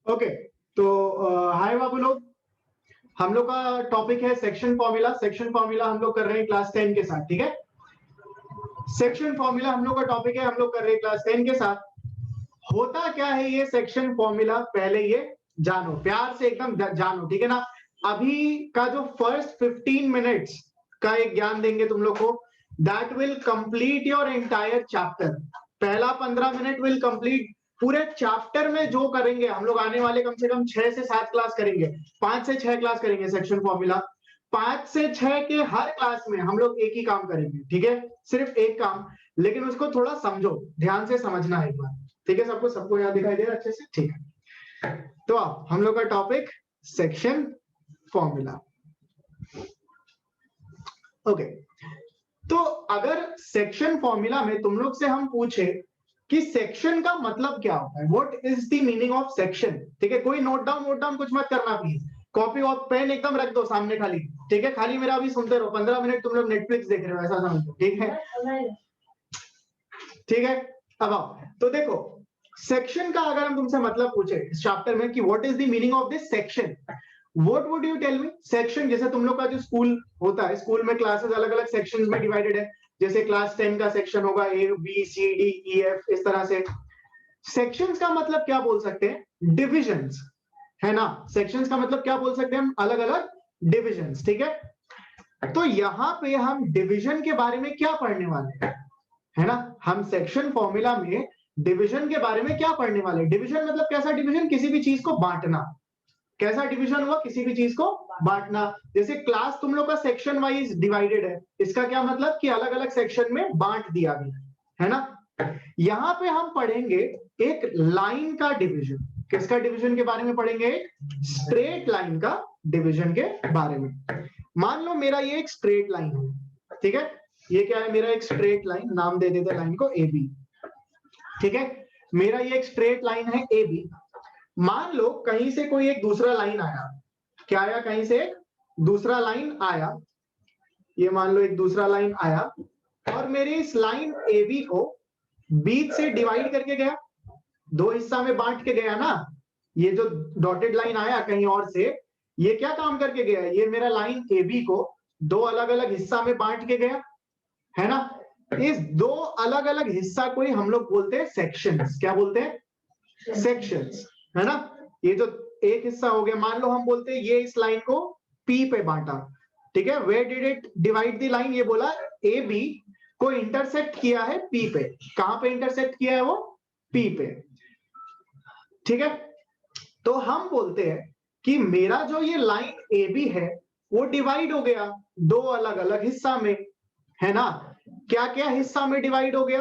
Okay, तो हाय बाबू लोग, हम लोग का टॉपिक है सेक्शन फॉर्मूला। सेक्शन फॉर्मूला हम लोग कर रहे हैं क्लास 10 के साथ, ठीक है। सेक्शन फॉर्मूला हम लोग का टॉपिक है, हम लोग कर रहे हैं क्लास 10 के साथ। होता क्या है ये सेक्शन फॉर्मूला, पहले ये जानो, प्यार से एकदम जानो, ठीक है ना। अभी का जो फर्स्ट 15 मिनट्स का एक ज्ञान देंगे तुम लोग को, that will complete your entire chapter. पहला 15 मिनट विल कंप्लीट पूरे चैप्टर में जो करेंगे हम लोग, आने वाले कम से कम 6 से 7 क्लास करेंगे, 5 से 6 क्लास करेंगे सेक्शन फॉर्मूला। 5 से 6 के हर क्लास में हम लोग एक ही काम करेंगे, ठीक है, सिर्फ एक काम, लेकिन उसको थोड़ा समझो, ध्यान से समझना है एक बार, ठीक है। सबको याद दिखाई दे रहा है अच्छे से, ठीक है। तो अब हम लोग का टॉपिक सेक्शन फॉर्मूला। ओके, तो अगर सेक्शन फॉर्मूला में तुम लोग से हम पूछे कि सेक्शन का मतलब क्या होता है, what is the meaning of section, ठीक है। कोई नोट डाउन कुछ मत करना प्लीज, कॉपी और पेन एकदम रख दो सामने खाली, ठीक है। खाली मेरा अभी सुनते रहो, 15 मिनट तुम लोग नेटफ्लिक्स देख रहे हो ऐसा समझो, ठीक है, ठीक है। अब आओ, तो देखो सेक्शन का अगर हम तुमसे मतलब पूछे इस चैप्टर में कि what is the meaning of this section, what would you tell me. Section, जैसे तुम लोग का जो स्कूल होता है, स्कूल में क्लासेस अलग अलग सेक्शंस में डिवाइडेड है, जैसे क्लास 10 का सेक्शन होगा A B C D E F, इस तरह से। सेक्शंस का मतलब क्या बोल सकते हैं, डिविजन्स, है ना। सेक्शंस का मतलब क्या बोल सकते हैं हम, अलग अलग डिविजन्स, ठीक है। तो यहां पे हम डिवीजन के बारे में क्या पढ़ने वाले हैं, है ना। हम सेक्शन फॉर्मूला में डिवीजन के बारे में क्या पढ़ने वाले हैं। डिवीजन मतलब कैसा डिवीजन, किसी भी चीज को बांटना। कैसा डिवीजन हुआ, किसी भी चीज को बांटना। जैसे क्लास तुम लोग का सेक्शन वाइज डिवाइडेड है, इसका क्या मतलब कि अलग अलग सेक्शन में बांट दिया गया है ना। यहां पे हम पढ़ेंगे एक लाइन का डिवीजन। किसका डिवीजन के बारे में पढ़ेंगे, स्ट्रेट लाइन का डिवीजन के बारे में। मान लो मेरा ये एक स्ट्रेट लाइन है, ठीक है। ये क्या है, मेरा एक स्ट्रेट लाइन, नाम दे देते लाइन को ए बी, ठीक है। मेरा ये एक स्ट्रेट लाइन है ए बी। मान लो कहीं से कोई एक दूसरा लाइन आया, क्या आया, कहीं से एक दूसरा लाइन आया, ये मान लो एक दूसरा लाइन आया और मेरी इस लाइन ए बी को बीच से डिवाइड करके गया, दो हिस्सा में बांट के गया ना। ये जो डॉटेड लाइन आया कहीं और से, ये क्या काम करके गया, ये मेरा लाइन ए बी को दो अलग अलग हिस्सा में बांट के गया, है ना। इस दो अलग अलग हिस्सा को ही हम लोग बोलते हैं सेक्शंस। क्या बोलते हैं, सेक्शंस, है ना। ये जो एक हिस्सा हो गया, मान लो हम बोलते हैं ये इस लाइन को पी पे बांटा, ठीक है। Where did it divide the line, ये बोला ए बी को इंटरसेक्ट किया है पी पे। कहां पे इंटरसेक्ट किया है वो, पी पे, ठीक है। तो हम बोलते हैं कि मेरा जो ये लाइन ए बी है वो डिवाइड हो गया दो अलग अलग हिस्सा में, है ना। क्या क्या हिस्सा में डिवाइड हो गया,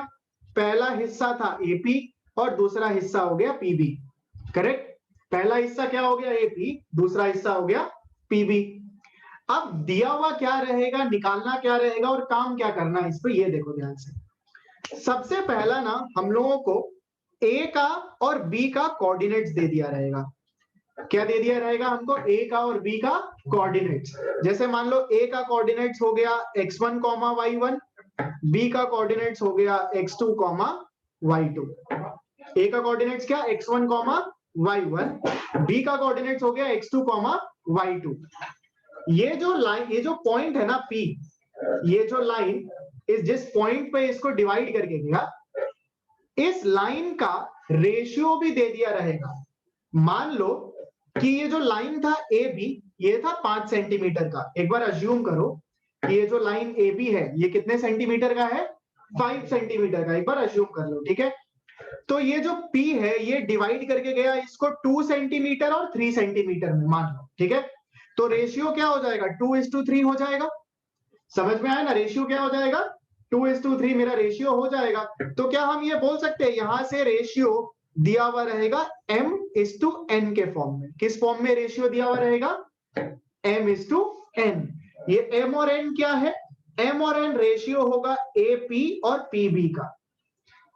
पहला हिस्सा था एपी और दूसरा हिस्सा हो गया पीबी, करेक्ट। पहला हिस्सा क्या हो गया एपी, दूसरा हिस्सा हो गया पीबी। अब दिया हुआ क्या रहेगा, निकालना क्या रहेगा और काम क्या करना है इस पर, ये देखो ध्यान से। सबसे पहला ना हम लोगों को ए का और बी का कोऑर्डिनेट्स दे दिया रहेगा। क्या दे दिया रहेगा हमको, ए का और बी का कोऑर्डिनेट्स। जैसे मान लो ए का कोऑर्डिनेट्स हो गया x1 y1, बी का कोऑर्डिनेट्स हो गया x2 y2। ए का कोऑर्डिनेट्स क्या, x1 y1, बी का कोऑर्डिनेट्स हो गया x2 y2। ये जो लाइन, ये जो पॉइंट है ना P, ये जो लाइन इस जिस पॉइंट पे इसको डिवाइड करके गया, इस लाइन का रेशियो भी दे दिया रहेगा। मान लो कि ये जो लाइन था ए बी, ये था 5 सेंटीमीटर का। एक बार अज्यूम करो कि ये जो लाइन ए बी है ये कितने सेंटीमीटर का है, 5 सेंटीमीटर का। एक बार अज्यूम कर लो, ठीक है। तो ये जो P है ये डिवाइड करके गया इसको 2 सेंटीमीटर और 3 सेंटीमीटर में, मान लो, ठीक है। तो रेशियो क्या हो जाएगा, 2:3 हो जाएगा। समझ में आया ना, रेशियो क्या हो जाएगा, 2:3 मेरा रेशियो हो जाएगा। तो क्या हम ये बोल सकते हैं, यहां से रेशियो दिया हुआ रहेगा m:n के फॉर्म में। किस फॉर्म में रेशियो दिया हुआ रहेगा, m:n। ये m और n क्या है, m और n रेशियो होगा AP और PB का।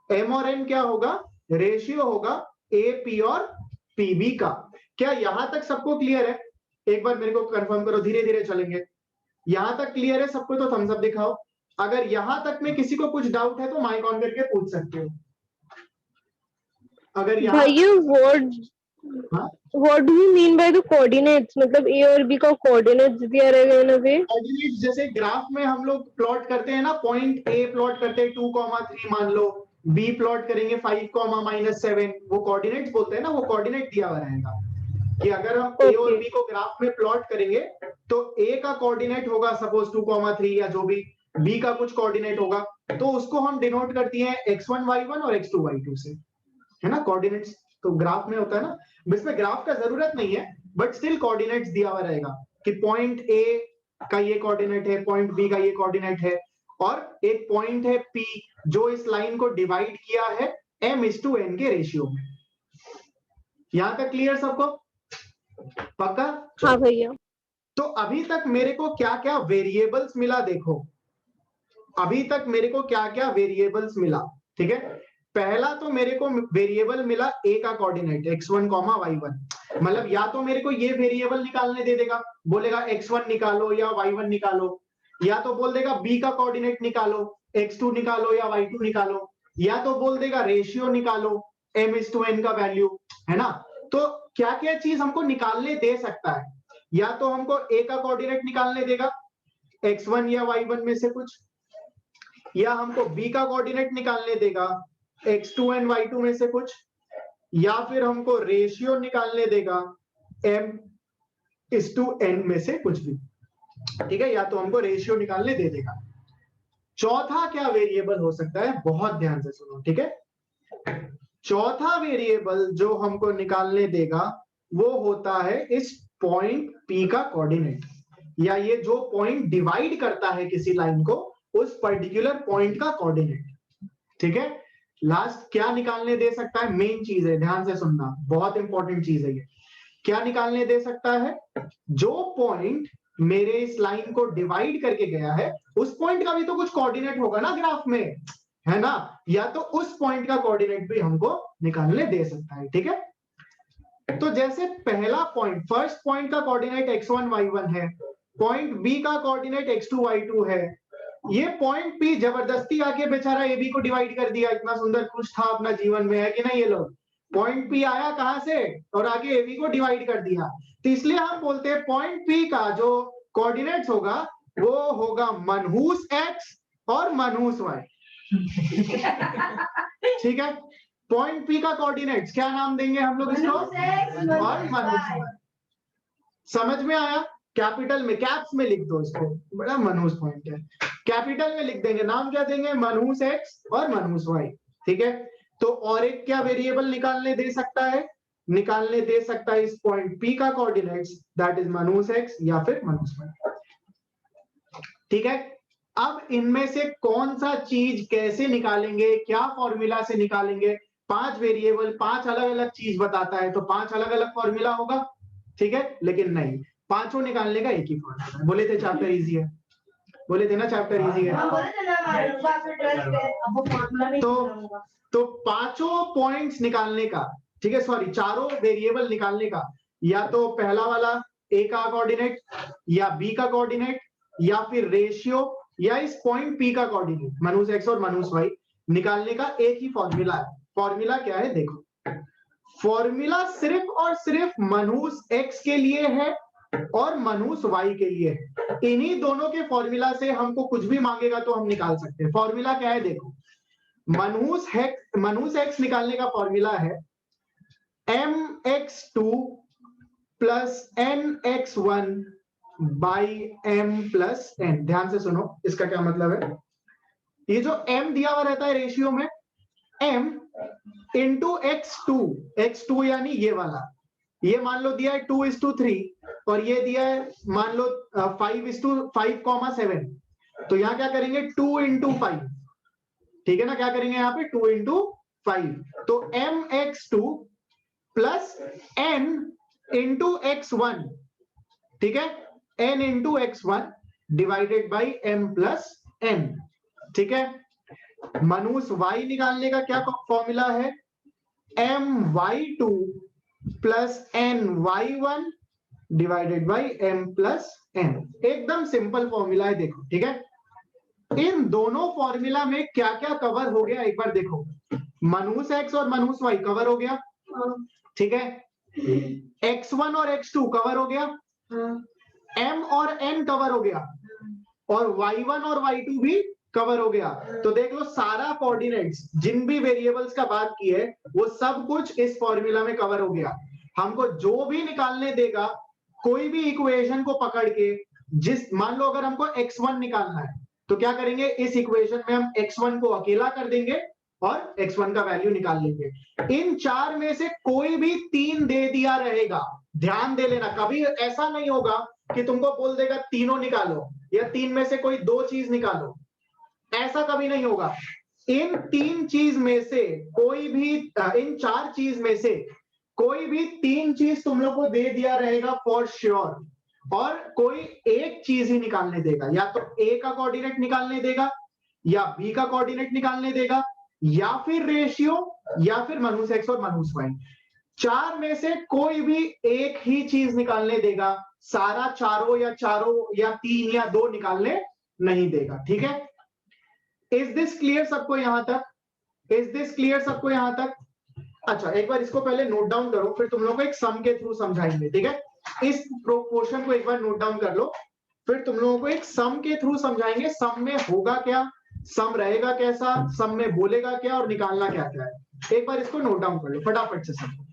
m और n क्या होगा, रेशियो होगा AP और PB का। क्या यहां तक सबको क्लियर है, एक बार मेरे को कंफर्म करो, धीरे धीरे चलेंगे। यहां तक क्लियर है सबको, तो थम्स अप दिखाओ। अगर यहां तक में किसी को कुछ डाउट है तो माइक ऑन करके पूछ सकते हो। अगर यहाँ भाई ये वर्ड हाँ, What do you mean by the coordinates? मतलब A और B का coordinates दिया रहेगा in a way? कोऑर्डिनेट्स जैसे ग्राफ में हम लोग प्लॉट करते हैं ना, पॉइंट ए प्लॉट करते हैं 2,3 मान लो, बी प्लॉट करेंगे 5,-7, वो कोऑर्डिनेट्स बोलते हैं ना, वो कोऑर्डिनेट दिया हुआ रहेगा कि अगर हम ए और Okay. बी को ग्राफ में प्लॉट करेंगे तो ए का कोऑर्डिनेट होगा सपोज 2,3 या जो भी, बी का कुछ कोऑर्डिनेट होगा, तो उसको हम डिनोट करती हैं x1 y1 और x2 y2 से, है ना। कोऑर्डिनेट्स तो ग्राफ में होता है ना, इसमें ग्राफ का जरूरत नहीं है, बट स्टिल कोऑर्डिनेट्स दिया हुआ रहेगा कि पॉइंट ए का ये कोऑर्डिनेट है, पॉइंट बी का ये कोऑर्डिनेट है, और एक पॉइंट है पी जो इस लाइन को डिवाइड किया है m:n के रेशियो में। यहां तक क्लियर सबको? पक्का? हाँ भैया। तो अभी तक मेरे को क्या क्या वेरिएबल्स मिला देखो, अभी तक मेरे को क्या क्या वेरिएबल्स मिला, ठीक है। पहला तो मेरे को वेरिएबल मिला a का कोऑर्डिनेट x1, y1, मतलब या तो मेरे को ये वेरिएबल निकालने दे देगा, बोलेगा x1 निकालो या y1 निकालो, या तो बोल देगा b का कोऑर्डिनेट निकालो, x2 निकालो या y2 निकालो, या तो बोल देगा रेशियो निकालो m:n का वैल्यू, है ना। तो क्या क्या चीज हमको निकालने दे सकता है, या तो हमको a का कोऑर्डिनेट निकालने देगा x1 या y1 में से कुछ, या हमको b का कोऑर्डिनेट निकालने देगा x2 एंड y2 में से कुछ, या फिर हमको रेशियो निकालने देगा m:n में से कुछ भी, ठीक है, या तो हमको रेशियो निकालने दे देगा। चौथा क्या वेरिएबल हो सकता है, बहुत ध्यान से सुनो, ठीक है। चौथा वेरिएबल जो हमको निकालने देगा वो होता है इस पॉइंट P का कोऑर्डिनेट, या ये जो पॉइंट डिवाइड करता है किसी लाइन को, उस पर्टिकुलर पॉइंट का कोऑर्डिनेट, ठीक है। लास्ट क्या निकालने दे सकता है, मेन चीज है, ध्यान से सुनना, बहुत इंपॉर्टेंट चीज है ये। क्या निकालने दे सकता है, जो पॉइंट मेरे इस लाइन को डिवाइड करके गया है उस पॉइंट का भी तो कुछ कोऑर्डिनेट होगा ना ग्राफ में, है ना, या तो उस पॉइंट का कोऑर्डिनेट भी हमको निकालने दे सकता है, ठीक है। तो जैसे पहला पॉइंट, फर्स्ट पॉइंट का कोऑर्डिनेट x1 y1 है, पॉइंट बी का कोऑर्डिनेट x2 y2 है, ये पॉइंट पी जबरदस्ती आके बेचारा ए बी को डिवाइड कर दिया, इतना सुंदर खुश था अपना जीवन में, है कि नहीं। ये लोग पॉइंट पी आया कहां से और आगे ए बी को डिवाइड कर दिया, तो इसलिए हम बोलते हैं पॉइंट पी का जो कोऑर्डिनेट्स होगा वो होगा मनहूस एक्स और मनहूस वाई, ठीक है। पॉइंट पी का कोऑर्डिनेट्स क्या नाम देंगे हम लोग इसको, और मनहूस वाई। समझ में आया? कैपिटल में, कैप्स में लिख दो इसको, बड़ा मनहूस पॉइंट है, कैपिटल में लिख देंगे, नाम क्या देंगे, मनहूस एक्स और मनहूस वाई, ठीक है। तो और एक क्या वेरिएबल निकालने दे सकता है, निकालने दे सकता है इस पॉइंट P का कोऑर्डिनेट्स, दैट इज मनहूस एक्स या फिर मनहूस वाई, ठीक है। अब इनमें से कौन सा चीज कैसे निकालेंगे, क्या फॉर्मूला से निकालेंगे, 5 वेरिएबल 5 अलग अलग चीज बताता है तो 5 अलग अलग फॉर्मूला होगा, ठीक है, लेकिन नहीं, पांचों निकालने का एक ही फॉर्मूला। बोले थे चैप्टर इजी है, बोले थे ना चैप्टर इजी है। तो पांचों पॉइंट्स निकालने का, ठीक है, सॉरी चारों वेरिएबल निकालने का, या तो पहला वाला ए का कोऑर्डिनेट या बी का कोऑर्डिनेट या फिर रेशियो या इस पॉइंट पी का कोऑर्डिनेट, मनहूस एक्स और मनहूस वाई, निकालने का एक ही फॉर्मूला है। फॉर्मूला क्या है देखो, फॉर्मूला सिर्फ और सिर्फ मनहूस एक्स के लिए है और मनहूस वाई के लिए है। इन्हीं दोनों के फॉर्मूला से हमको कुछ भी मांगेगा तो हम निकाल सकते हैं। फॉर्मूला क्या है देखो, मनहूस एक्स निकालने का फॉर्मूला है mx2 plus nx1 by m plus n। ध्यान से सुनो, इसका क्या मतलब है, ये जो m दिया हुआ रहता है रेशियो में, m इंटू x2 यानी ये वाला, ये मान लो दिया है 2:3 और ये दिया है मान लो 5:5,7, तो यहां क्या करेंगे 2 इंटू 5, ठीक है ना, क्या करेंगे यहाँ पे 2 इंटू 5, तो mx2 plus n into x1, ठीक है, n into x1 divided by m plus n, ठीक है। मनहूस y निकालने का क्या फॉर्मूला है, my2 plus ny1 divided by m plus n। एकदम सिंपल फॉर्मूला है देखो, ठीक है। इन दोनों फॉर्मूला में क्या क्या कवर हो गया एक बार देखो, मनहूस एक्स और मनहूस वाई कवर हो गया, ठीक है। x1 और x2 कवर हो गया, m और n कवर हो गया, और y1 और y2 भी कवर हो गया। तो देख लो सारा कोऑर्डिनेट्स जिन भी वेरिएबल्स का बात की है वो सब कुछ इस फॉर्मूला में कवर हो गया। हमको जो भी निकालने देगा कोई भी इक्वेशन को पकड़ के, जिस मान लो अगर हमको x1 निकालना है तो क्या करेंगे, इस इक्वेशन में हम x1 को अकेला कर देंगे और x1 का वैल्यू निकाल लेंगे। इन चार में से कोई भी तीन दे दिया रहेगा, ध्यान दे लेना, कभी ऐसा नहीं होगा कि तुमको बोल देगा तीनों निकालो या तीन में से कोई दो चीज निकालो, ऐसा कभी नहीं होगा। इन तीन चीज में से कोई भी, इन चार चीज में से कोई भी तीन चीज तुम लोग को दे दिया रहेगा फॉर श्योर, और कोई एक चीज ही निकालने देगा, या तो ए का कोऑर्डिनेट निकालने देगा, या बी का कोऑर्डिनेट निकालने देगा, या फिर रेशियो, या फिर मनूस एक्स और मनूस वाई। चार में से कोई भी एक ही चीज निकालने देगा, सारा चारों या तीन या दो निकालने नहीं देगा। ठीक है, इज दिस क्लियर सबको यहां तक? इज दिस क्लियर सबको यहां तक? अच्छा, एक बार इसको पहले नोट डाउन करो, फिर तुम लोग को एक सम के थ्रू समझाएंगे। ठीक है, इस प्रोपोर्शन को एक बार नोट डाउन कर लो, फिर तुम लोगों को एक सम के थ्रू समझाएंगे। सम में होगा क्या, सम रहेगा कैसा, सम में बोलेगा क्या और निकालना क्या क्या है। एक बार इसको नोट डाउन कर लो फटाफट से सब।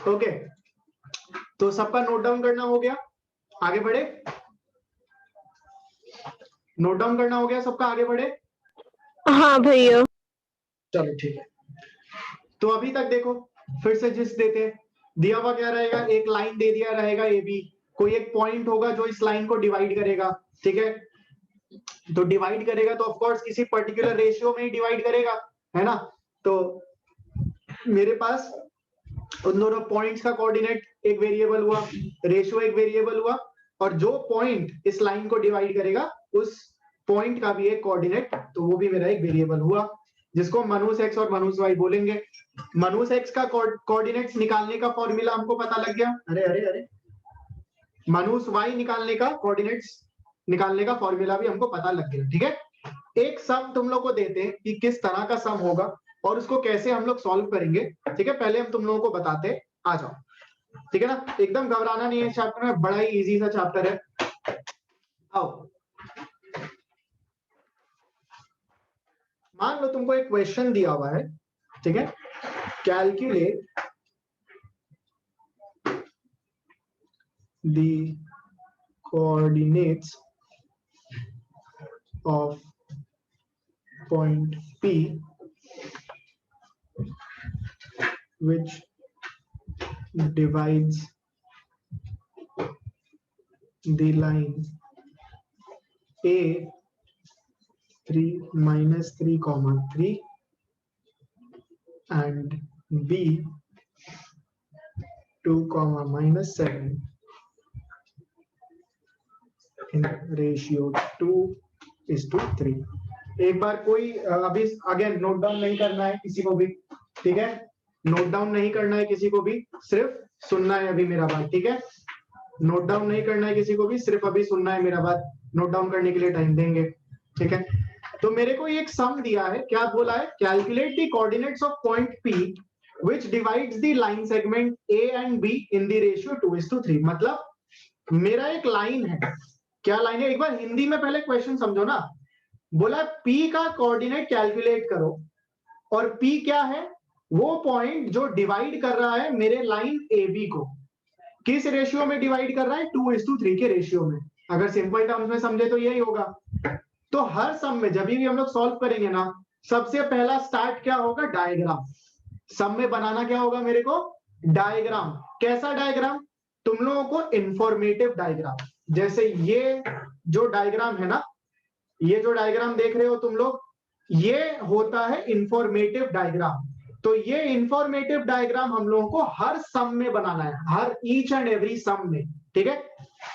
ओके, तो सबका नोट डाउन करना हो गया, आगे बढ़े। नोट डाउन करना हो गया सबका, आगे बढ़े। हाँ भैया। चलो ठीक है, तो अभी तक देखो फिर से जिस देते हैं, दिया हुआ क्या रहेगा, एक लाइन दे दिया रहेगा ए बी, कोई एक पॉइंट होगा जो इस लाइन को डिवाइड करेगा। ठीक है, तो डिवाइड करेगा तो ऑफ कोर्स किसी पर्टिकुलर रेशियो में ही डिवाइड करेगा, है ना। तो मेरे पास उन दोनों पॉइंट्स का कोऑर्डिनेट एक वेरिएबल हुआ, रेशियो एक वेरिएबल हुआ, और जो पॉइंट इस लाइन को डिवाइड करेगा उस पॉइंट का भी एक कोऑर्डिनेट, तो वो भी मेरा एक वेरिएबल हुआ, जिसको मनूस एक्स और मनूस वाई बोलेंगे। मनूस एक्स का कोऑर्डिनेट्स निकालने का फॉर्मूला हमको पता लग गया। अरे अरे अरे, मनूस वाई निकालने का कोऑर्डिनेट्स निकालने का फॉर्मूला भी हमको पता लग गया। ठीक है, एक सम तुम लोग को देते हैं कि किस तरह का सम होगा और उसको कैसे हम लोग सॉल्व करेंगे। ठीक है, पहले हम तुम लोगों को बताते, आ जाओ। ठीक है ना, एकदम घबराना नहीं है, चैप्टर में बड़ा ही इजी सा चैप्टर है। आओ, मान लो तुमको एक क्वेश्चन दिया हुआ है, ठीक है, calculate the coordinates of point P which divides the line A 3 minus 3 comma 3 and B 2 comma minus 7 in ratio 2:3। एक बार कोई अभी अगेन नोट डाउन नहीं करना है किसी को भी, ठीक है, नोट डाउन नहीं करना है किसी को भी, सिर्फ सुनना है अभी मेरा बात, ठीक है, नोट डाउन नहीं करना है किसी को भी, सिर्फ अभी सुनना है मेरा बात, नोट डाउन करने के लिए टाइम देंगे, ठीक है। तो मेरे को एक सम दिया है, क्या बोला है, calculate the coordinates of point P which divides the line segment A and B in the ratio 2:3। मतलब मेरा एक लाइन है, क्या लाइन है, एक बार हिंदी में पहले क्वेश्चन समझो ना, बोला P का कोऑर्डिनेट कैलकुलेट करो, और P क्या है, वो पॉइंट जो डिवाइड कर रहा है मेरे लाइन AB को, किस रेशियो में डिवाइड कर रहा है, 2:3 के रेशियो में। अगर सिंपल टर्म्स में समझे तो यही होगा। तो हर सम में जब भी हम लोग सॉल्व करेंगे ना, सबसे पहला स्टार्ट क्या होगा, डायग्राम। सम में बनाना क्या होगा मेरे को, डायग्राम। कैसा डायग्राम, तुम लोगों को इंफॉर्मेटिव डायग्राम। जैसे ये जो डायग्राम है ना, ये जो डायग्राम देख रहे हो तुम लोग, ये होता है इंफॉर्मेटिव डायग्राम। तो ये इंफॉर्मेटिव डायग्राम हम लोगों को हर सम में बनाना है, हर ईच एंड एवरी सम में, ठीक है।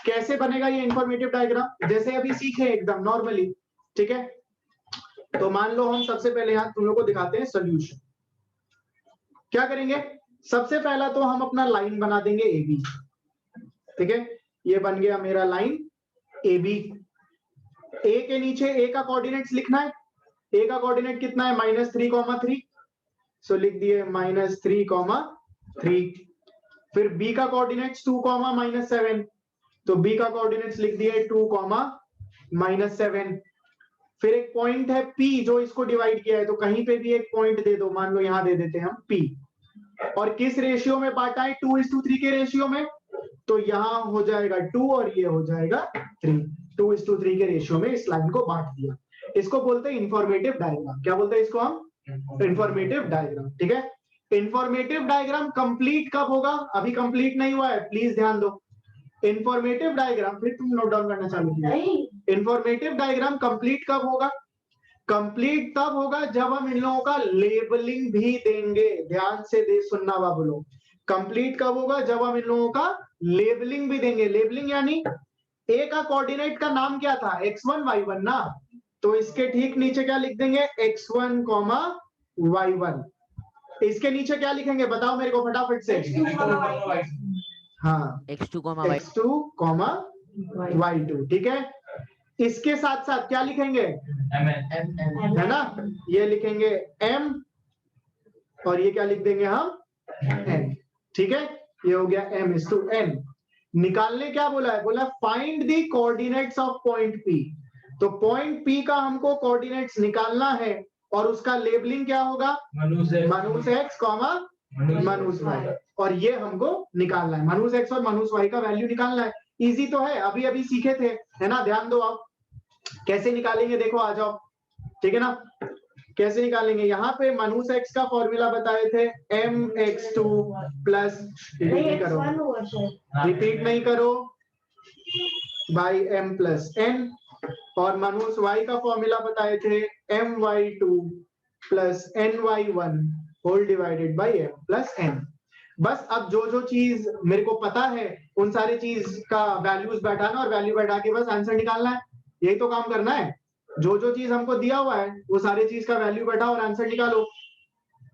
कैसे बनेगा ये इंफॉर्मेटिव डायग्राम, जैसे अभी सीखे एकदम नॉर्मली, ठीक है। तो मान लो हम सबसे पहले यहां तुम लोग को दिखाते हैं सोल्यूशन। क्या करेंगे, सबसे पहला तो हम अपना लाइन बना देंगे AB, ठीक है, ये बन गया मेरा लाइन AB। A के नीचे A का कोऑर्डिनेट्स लिखना है, A का कोऑर्डिनेट कितना है, -3,3, सो लिख दिए -3,3। फिर B का कोऑर्डिनेट्स 2, -7, तो B का कोऑर्डिनेट्स लिख दिए 2, -7। फिर एक पॉइंट है P जो इसको डिवाइड किया है, तो कहीं पे भी एक पॉइंट दे दो, मान लो यहां दे देते हैं हम P। और किस रेशियो में बांटा है, 2:3 के रेशियो में, तो यहां हो जाएगा 2 और ये हो जाएगा 3, 2:3 के रेशियो में इस लाइन को बांट दिया। इसको बोलते हैं इंफॉर्मेटिव डायग्राम। क्या बोलते हैं इसको हम, इंफॉर्मेटिव डायग्राम, ठीक है। इंफॉर्मेटिव डायग्राम कंप्लीट कब होगा, अभी कंप्लीट नहीं हुआ है, प्लीज ध्यान दो। इंफॉर्मेटिव डायग्राम, फिर तुम नोट डाउन करना चालू किया, इंफॉर्मेटिव डायग्राम कंप्लीट कब होगा, कंप्लीट तब होगा जब हम इन लोगों का लेबलिंग भी देंगे। ध्यान से दे सुनना बाबू लोग, कंप्लीट कब होगा, जब हम इन लोगों का लेबलिंग भी देंगे। लेबलिंग यानी A का कोऑर्डिनेट का नाम क्या था, x1 y1 ना, तो इसके ठीक नीचे क्या लिख देंगे, x1, y1। इसके नीचे क्या लिखेंगे बताओ मेरे को फटाफट से, हाँ, x2, y2, ठीक है। इसके साथ साथ क्या लिखेंगे, है ना, ये लिखेंगे m, और ये क्या लिख देंगे हम, n, ठीक है। ये हो गया m/n। निकालने क्या बोला है, बोला find the coordinates of point P। तो पॉइंट P का हमको कोऑर्डिनेट्स निकालना है, और उसका लेबलिंग क्या होगा, मनूस x, मनूस y, और ये हमको निकालना है, मनूस x और मनूस y का वैल्यू निकालना है। इजी तो है, अभी अभी सीखे थे, है ना, ध्यान दो आप कैसे निकालेंगे, देखो आ जाओ, ठीक है ना। कैसे निकालेंगे, यहाँ पे मनूस x का फॉर्मूला बताए थे mx2 प्लस, रिपीट नहीं करो, बाई m प्लस n, और मनूस y का फॉर्मूला बताए थे my2 plus ny1 whole divided by m plus n। बस अब जो जो चीज मेरे को पता है उन सारी चीज का वैल्यूज बैठाना, और वैल्यू बैठा के बस आंसर निकालना है, यही तो काम करना है। जो जो चीज हमको दिया हुआ है वो सारी चीज का वैल्यू बैठाओ और आंसर निकालो,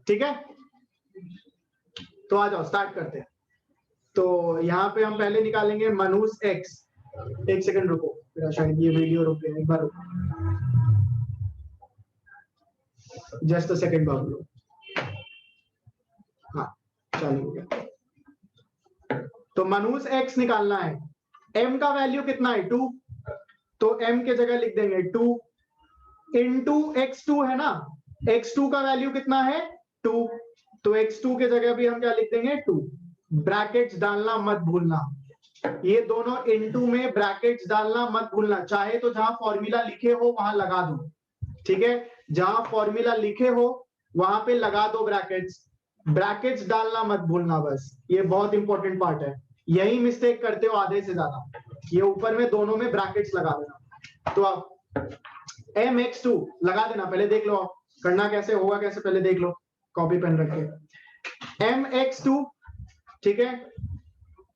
ठीक है। तो आ जाओ स्टार्ट करते हैं। तो यहाँ पे हम पहले निकालेंगे मनूस x। एक सेकंड रुको, मेरा शायद ये वीडियो रुक गया, एक बार रुको, जस्ट अ सेकंड बाबू लोग, हाँ चालू हो गया। तो मनूस x निकालना है, m का वैल्यू कितना है 2, तो m के जगह लिख देंगे 2 इंटू x2 है ना, x2 का वैल्यू कितना है 2, तो x2 के जगह भी हम क्या लिख देंगे 2, ब्रैकेट्स डालना मत भूलना, ये दोनों इनटू में ब्रैकेट्स डालना मत भूलना, चाहे तो जहां फॉर्मूला लिखे हो वहां लगा दो, ठीक है, जहां फॉर्मूला लिखे हो वहां पे लगा दो ब्रैकेट्स, ब्रैकेट्स डालना मत भूलना, बस ये बहुत इंपॉर्टेंट पार्ट है, यही मिस्टेक करते हो आधे से ज्यादा, ये ऊपर में दोनों में ब्रैकेट्स लगा देना। तो आप mx2 लगा देना, पहले देख लो आप करना कैसे होगा, कैसे पहले देख लो, कॉपी पेन रख के mx2, ठीक है,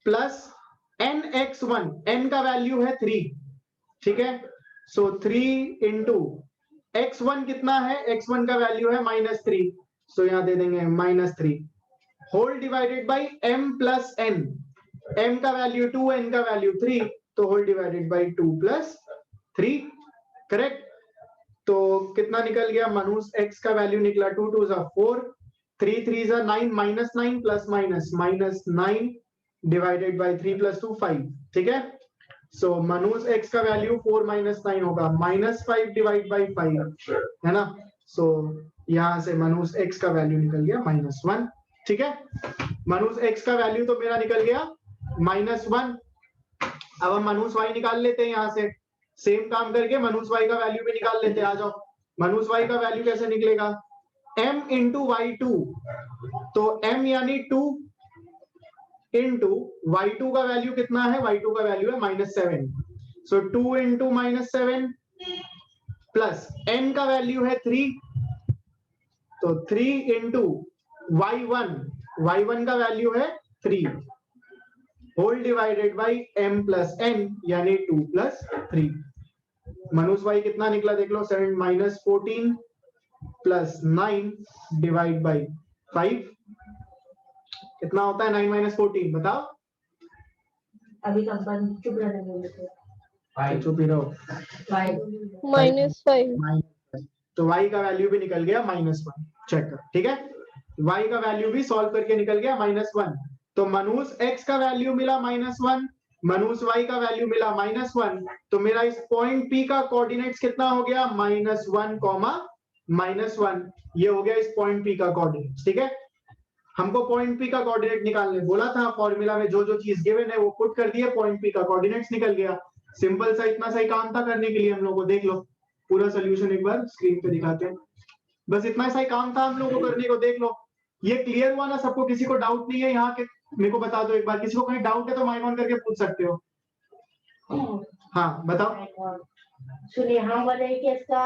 प्लस nx1, n का वैल्यू है 3, ठीक है, सो 3 इंटू x1 कितना है, x1 का वैल्यू है -3, सो यहां दे देंगे -3 whole divided by m plus n, m का वैल्यू 2, n का वैल्यू 3, तो whole divided by 2 plus 3, correct. तो कितना निकल गया, मनुष x का वैल्यू निकला 2 2 जा 4, 3 3 जा 9, -9 प्लस -9 डिवाइडेड बाई 3 प्लस 2 5, ठीक है, सो मनुष x का वैल्यू 4 -9 होगा, -5 डिवाइड बाई 5, है ना, सो यहां से मनुष x का वैल्यू निकल गया -1, ठीक है, मनुष x का वैल्यू तो मेरा निकल गया -1, अब हम मनुष y निकाल लेते हैं, यहां से सेम काम करके मनुष y का वैल्यू भी निकाल लेते हैं, आ जाओ, मनुष y का वैल्यू कैसे निकलेगा, m इंटू y2, तो m यानी 2 इंटू y2 का वैल्यू कितना है, y2 का वैल्यू है -7, सो 2 इंटू -7 प्लस n का वैल्यू है 3, तो 3 इंटू y1 का वैल्यू है 3 whole divided by m plus n, यानी 2 प्लस 3, मनुष्य y कितना निकला देख लो, 7 -14 प्लस 9 डिवाइड बाई 5, कितना होता है 9 -14 बताओ, अभी कंपनी चुप रहने बोल रहे थे, चुप ही रहो, -5 तो y का वैल्यू भी निकल गया -1, चेक कर, ठीक है, y का वैल्यू भी सॉल्व करके निकल गया -1, तो मनुष्य x का वैल्यू मिला -1, मनुष्य y का वैल्यू मिला -1, तो मेरा इस पॉइंट P का कोऑर्डिनेट्स कितना हो गया, -1, -1, ये हो गया इस पॉइंट P का कोऑर्डिनेट्स, ठीक है, हमको पॉइंट P का कोऑर्डिनेट निकालने बोला था, फॉर्मूला में जो जो चीज गिवन है वो पुट कर दिए, पॉइंट P का कोऑर्डिनेट्स निकल गया, सिंपल सा इतना सही काम था करने के लिए हम लोग को, देख लो पूरा सोल्यूशन एक बार स्क्रीन पे दिखाते हैं, बस इतना सही काम था हम लोग को करने को, देख लो ये क्लियर हुआ ना सबको, किसी को डाउट नहीं है यहाँ के, मेरे को बता दो एक बार, किसी को कहीं डाउट है तो माइक ऑन करके पूछ सकते हो, हाँ बताओ। सुनिए, हम बोले कि इसका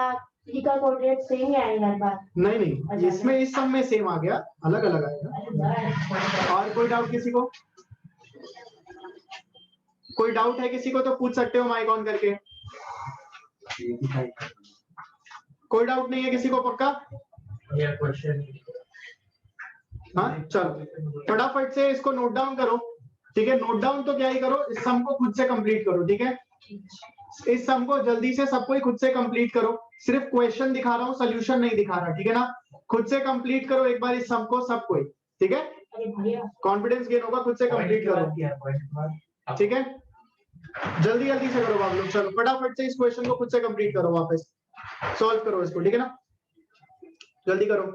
P का कोऑर्डिनेट सेम ही आएगा हर बार, नहीं नहीं, इसमें इस सब में सेम आ गया, अलग अलग आएगा, और कोई डाउट किसी को, कोई डाउट है किसी को तो पूछ सकते हो माइक ऑन करके, कोई डाउट नहीं है किसी को पक्का, हाँ चलो फटाफट से इसको नोट डाउन करो, ठीक है, नोट डाउन तो क्या ही करो, इस सम को खुद से कंप्लीट करो, ठीक है, इस सम को जल्दी से सबको ही खुद से कंप्लीट करो, सिर्फ क्वेश्चन दिखा रहा हूँ, सोल्यूशन नहीं दिखा रहा, ठीक है ना, खुद से कंप्लीट करो एक बार इस सम को सबको ही, ठीक है, कॉन्फिडेंस गेन होगा, खुद से कंप्लीट करो, ठीक है, जल्दी जल्दी से करो आप लोग, चलो फटाफट से इस क्वेश्चन को खुद से कंप्लीट करो, वापस सॉल्व करो इसको, ठीक है ना, जल्दी करो।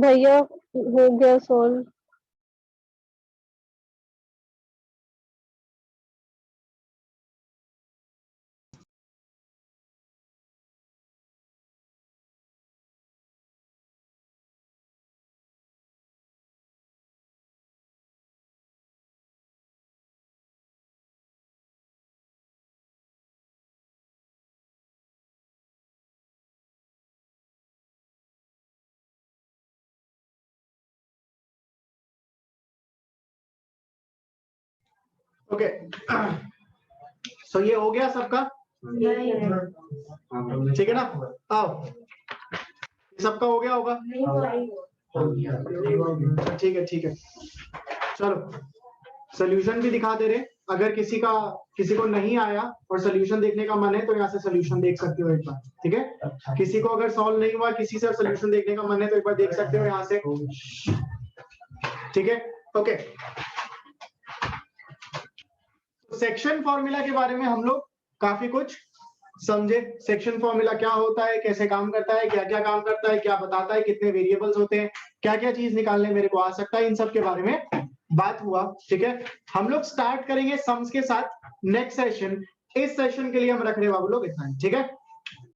भैया हो गया सॉल्व। ओके, सो ये हो गया सबका, ठीक है ना? आओ, ये सबका हो गया होगा, ठीक है ठीक है। चलो सोल्यूशन भी दिखा दे रहे, अगर किसी को नहीं आया और सोल्यूशन देखने का मन है तो यहाँ से सोल्यूशन देख सकते हो एक बार, ठीक है? किसी को अगर सॉल्व नहीं हुआ, किसी से सोल्यूशन देखने का मन है तो एक बार देख सकते हो यहाँ से, ठीक है? ओके, सेक्शन फॉर्मूला के बारे में हम लोग काफी कुछ समझे। सेक्शन फॉर्मूला क्या होता है, कैसे काम करता है, क्या क्या काम करता है, क्या बताता है, कितने वेरिएबल्स होते हैं, क्या क्या चीज निकालने मेरे को आ सकता है, इन सब के बारे में बात हुआ, ठीक है? हम लोग स्टार्ट करेंगे सम्स के साथ नेक्स्ट सेशन। इस सेशन के लिए हम रख रहे हैं बाबू लोग इतना ही, ठीक है?